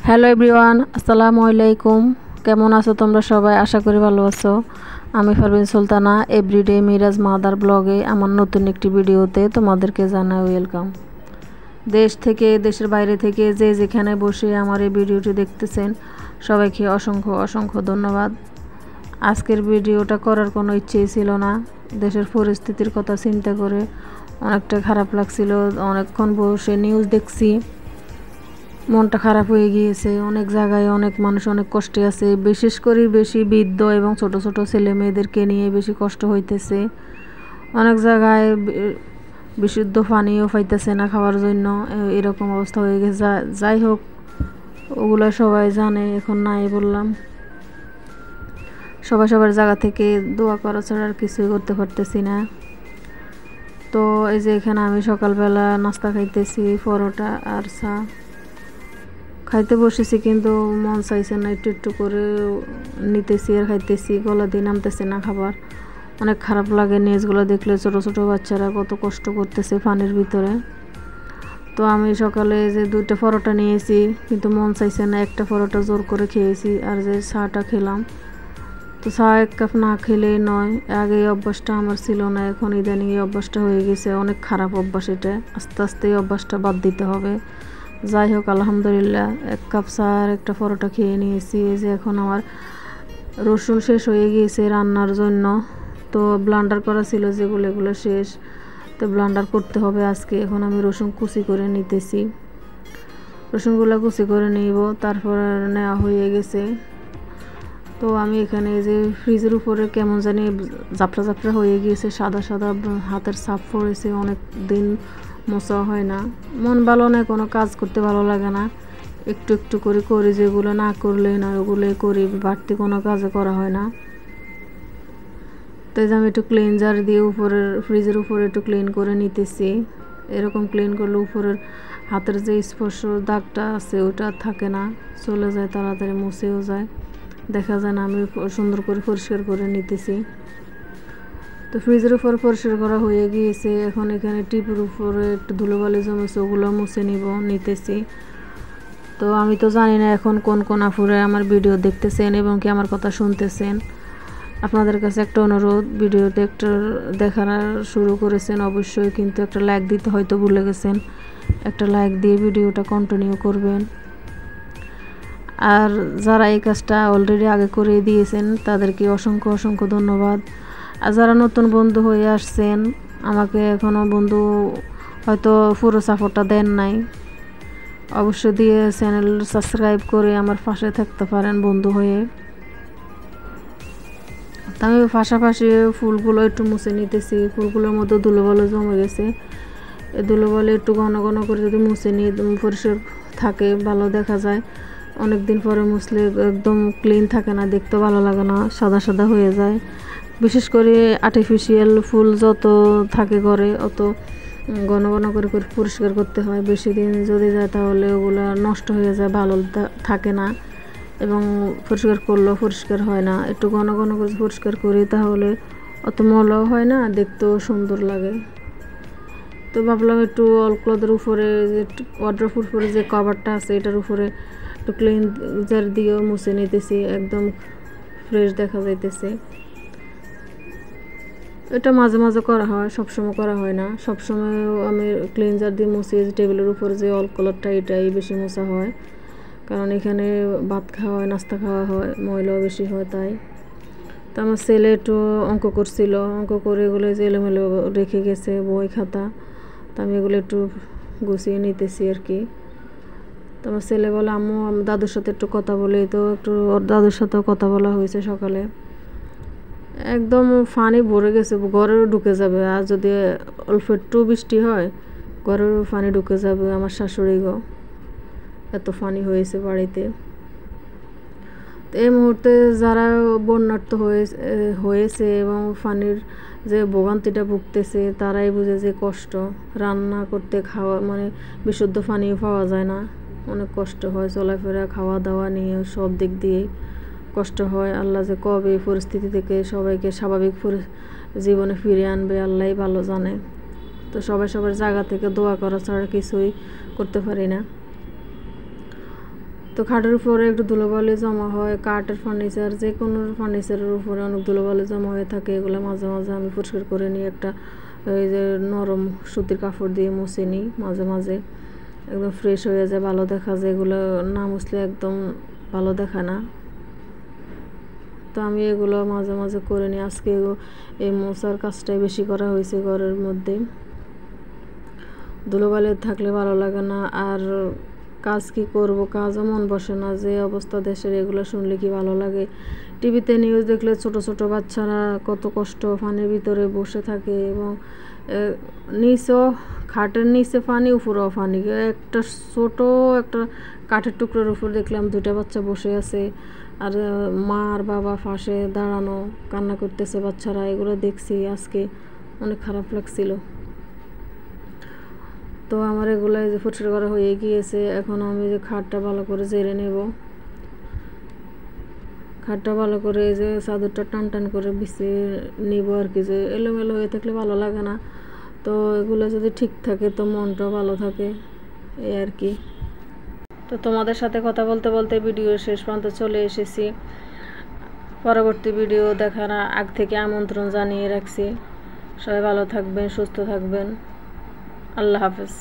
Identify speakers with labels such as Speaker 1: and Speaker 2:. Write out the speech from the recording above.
Speaker 1: Hello everyone, আসসালামু আলাইকুম। কেমন আছো তোমরা সবাই? আশা করি ভালো আছো। আমি পারভিন সুলতানা, এভরিডে মিরাজ মাদার ব্লগে আমার নতুন একটি ভিডিওতে তোমাদেরকে জানাই ওয়েলকাম। দেশ থেকে, দেশের বাইরে থেকে যে যেখানে বসে আমার এই ভিডিওটি দেখতেছেন সবাইকে অসংখ্য অসংখ্য ধন্যবাদ। আজকের ভিডিওটা করার কোনো ইচ্ছেই ছিল না। দেশের পরিস্থিতির কথা চিন্তা করে অনেকটা খারাপ লাগছিল। অনেকক্ষণ বসে নিউজ দেখছি, মনটা খারাপ হয়ে গিয়েছে। অনেক জায়গায় অনেক মানুষ অনেক কষ্টে আছে, বিশেষ করে বেশি বৃদ্ধ এবং ছোট ছোট ছেলে মেয়েদেরকে নিয়ে বেশি কষ্ট হইতেছে। অনেক জায়গায় বিশুদ্ধ পানিও পাইতেছে না খাওয়ার জন্য, এরকম অবস্থা হয়ে গেছে। যাই হোক, ওগুলো সবাই জানে, এখন নাই বললাম। সবাই সবার জায়গা থেকে দোয়া করা ছাড়া আর কিছুই করতে পারতেছি না। তো এই যে এখানে আমি সকালবেলা নাস্তা খাইতেছি, পরোটা আর চা খাইতে বসেছি, কিন্তু মন চাইছে না। একটু একটু করে নিতেছি আর খাইতেছি, গলা দিয়ে নামতেছে না খাবার। অনেক খারাপ লাগে নিউজগুলো দেখলে, ছোট ছোট বাচ্চারা কত কষ্ট করতেছে পানির ভিতরে। তো আমি সকালে যে 2টা পরোটা নিয়েছি, কিন্তু মন চাইছে না। একটা পরোটা জোর করে খেয়েছি। আর যে চাটা খেলাম, তো চা 1 কাপ না খেলেই নয়। আগে এই অভ্যাসটা আমার ছিল না, এখন ইদানিং এই অভ্যাসটা হয়ে গেছে। অনেক খারাপ অভ্যাস এটা, আস্তে আস্তে এই অভ্যাসটা বাদ দিতে হবে। যাই হোক, আলহামদুলিল্লাহ 1 কাপ চা আর একটা পরোটা খেয়ে নিয়েছি। এই যে এখন আমার রসুন শেষ হয়ে গিয়েছে রান্নার জন্য। তো ব্লান্ডার করা ছিল যেগুলো, এগুলো শেষ। তো ব্লান্ডার করতে হবে আজকে। এখন আমি রসুন কুচি করে নিতেছি, রসুনগুলো কুচি করে নিব। তারপর নেওয়া হয়ে গেছে। তো আমি এখানে যে ফ্রিজের উপরে কেমন জানি জাপটা জাপটা হয়ে গিয়েছে, সাদা সাদা হাতের ছাপ পড়েছে। অনেক দিন মোছা হয় না, মন ভালো না, কোনো কাজ করতে ভালো লাগে না। একটু একটু করে করি, যেগুলো না করলেই না ওগুলোই করি, বাড়তি কোনো কাজে করা হয় না। তাই আমি একটু ক্লিনজার দিয়ে উপরের ফ্রিজের উপরে একটু ক্লিন করে নিতেছি। এরকম ক্লিন করলে উপরের হাতের যে স্পর্শ দাগটা আছে ওটা থাকে না, চলে যায়, তাড়াতাড়ি মুছেও যায়, দেখা যায় না। আমি সুন্দর করে পরিষ্কার করে নিতেছি। তো ফ্রিজের উপর পরিষ্কার করা হয়ে গিয়েছে। এখন এখানে টিপের উপরে একটু ধুলোবালি জমেছে, ওগুলো মুছে নিতেছি। তো আমি তো জানি না এখন কোন কোন আপুরে আমার ভিডিও দেখতেছেন এবং কি আমার কথা শুনতেছেন। আপনাদের কাছে একটা অনুরোধ, ভিডিওতে একটা দেখার শুরু করেছেন অবশ্যই, কিন্তু একটা লাইক দিতে হয়তো ভুলে গেছেন। একটা লাইক দিয়ে ভিডিওটা কন্টিনিউ করবেন। আর যারা এই কাজটা অলরেডি আগে করে দিয়েছেন তাদেরকে অসংখ্য অসংখ্য ধন্যবাদ। আর যারা নতুন বন্ধু হয়ে আসছেন, আমাকে এখনও বন্ধু হয়তো পুরো সাপোর্টটা দেন নাই, অবশ্যই দিয়ে চ্যানেল সাবস্ক্রাইব করে আমার পাশে থাকতে পারেন বন্ধু হয়ে। আমি পাশাপাশি ফুলগুলো একটু মুছে নিতেছি। ফুলগুলোর মধ্যে ধুলোবালি জমে গেছে, এই ধুলোবালি একটু ঘন ঘন করে যদি মুছে নিয়ে পরিষ্কার থাকে, ভালো দেখা যায়। অনেক দিন পরে মুছলে একদম ক্লিন থাকে না, দেখতে ভালো লাগে না, সাদা সাদা হয়ে যায়। বিশেষ করে আর্টিফিশিয়াল ফুল যত থাকে ঘরে, অত ঘন ঘন করে পরিষ্কার করতে হয়। বেশি দিন যদি যায় তাহলে ওগুলো নষ্ট হয়ে যায়, ভালো থাকে না, এবং পরিষ্কার করলেও পরিষ্কার হয় না। একটু ঘন ঘন করে পরিষ্কার করি, তাহলে অত ময়লাও হয় না, দেখতেও সুন্দর লাগে। তো ভাবলাম একটু অল ক্লথের উপরে, যে ওয়ার্ড্রোবের উপরে যে কভারটা আছে এটার উপরে একটু ক্লিনজার দিয়েও মুছে নিতেছি, একদম ফ্রেশ দেখা যাইতেছে। এটা মাঝে মাঝে করা হয়, সবসময় করা হয় না। সবসময় আমি ক্লিনজার দিয়ে মুছি, টেবিলের উপরে যে অল কালারটা এটাই বেশি মোছা হয়, কারণ এখানে ভাত খাওয়া হয়, নাস্তা খাওয়া হয়, ময়লাও বেশি হয় তাই। তো আমার ছেলে একটু অঙ্ক করছিল, অঙ্ক করে এগুলো যে এলোমেলো রেখে গেছে বই খাতা, তো আমি এগুলো একটু গুছিয়ে নিতেছি আর কি। তো আমার ছেলে বলে, আম্মু দাদুর সাথে একটু কথা বলি। তো একটু ওর দাদুর সাথেও কথা বলা হয়েছে সকালে। একদম পানি ভরে গেছে, ঘরেও ঢুকে যাবে। আর যদি অল্প একটু বৃষ্টি হয়, ঘরেও পানি ঢুকে যাবে আমার শাশুড়ি গো, এত পানি হয়েছে বাড়িতে। তো এই মুহূর্তে যারা বন্যার্ত হয়েছে এবং পানির যে ভোগান্তিটা ভুগতেছে, তারাই বুঝে যে কষ্ট। রান্না করতে, খাওয়া মানে বিশুদ্ধ পানিও পাওয়া যায় না, অনেক কষ্ট হয়। চলাফেরা, খাওয়া দাওয়া নিয়ে সব দিক দিয়েই কষ্ট হয়। আল্লাহ যে কবে এই পরিস্থিতি থেকে সবাইকে স্বাভাবিক জীবনে ফিরিয়ে আনবে আল্লাহই ভালো জানে। তো সবাই সবার জায়গা থেকে দোয়া করা ছাড়া কিছুই করতে পারি না। তো খাটের উপরে একটু ধুলোবালি জমা হয়, কাঠের ফার্নিচার যে কোনো ফার্নিচারের উপরে অনেক ধুলোবালি জমা হয়ে থাকে, এগুলো মাঝে মাঝে আমি পরিষ্কার করে নিই, একটা এই যে নরম সুতির কাপড় দিয়ে মুছে নিই, মাঝে মাঝে একদম ফ্রেশ হয়ে যায়, ভালো দেখা যায়। এগুলো না মুছলে একদম ভালো দেখায় না, তো আমি এগুলো মাঝে মাঝে করে নিই। আজকে এই মোছার কাজটাই বেশি করা হয়েছে ঘরের মধ্যে, ধুলোবালি থাকলে ভালো লাগে না, আর কাজ কি করব, কাজও মন বসে না, যে অবস্থা দেশের এগুলো শুনলে কি ভালো লাগে। টিভিতে নিউজ দেখলে ছোট ছোট বাচ্চারা কত কষ্ট পানির ভিতরে বসে থাকে, এবং নিচেও খাটের নিচে পানি, উপরেও পানি। একটা ছোট একটা কাঠের টুকরোর উপর দেখলাম 2টা বাচ্চা বসে আছে, আর মা আর বাবা পাশে দাঁড়ানো, কান্না করতেছে বাচ্চারা। এগুলো দেখছি আজকে, অনেক খারাপ লাগছিল। তো আমার এগুলো যে পরিষ্কার করা হয়ে গিয়েছে, এখন আমি যে খাটটা ভালো করে ঝেড়ে নেব। খাটটা ভালো করে এই যে চাদরটা টান টান করে বিছিয়ে নিব আর কি, যে এলোমেলো হয়ে থাকলে ভালো লাগে না। তো এগুলো যদি ঠিক থাকে তো মনটাও ভালো থাকে, এই আর কি। তো তোমাদের সাথে কথা বলতে বলতে ভিডিওর শেষ পর্যন্ত চলে এসেছি। পরবর্তী ভিডিও দেখার আগ থেকে আমন্ত্রণ জানিয়ে রাখছি। সবাই ভালো থাকবেন, সুস্থ থাকবেন। আল্লাহ হাফেজ।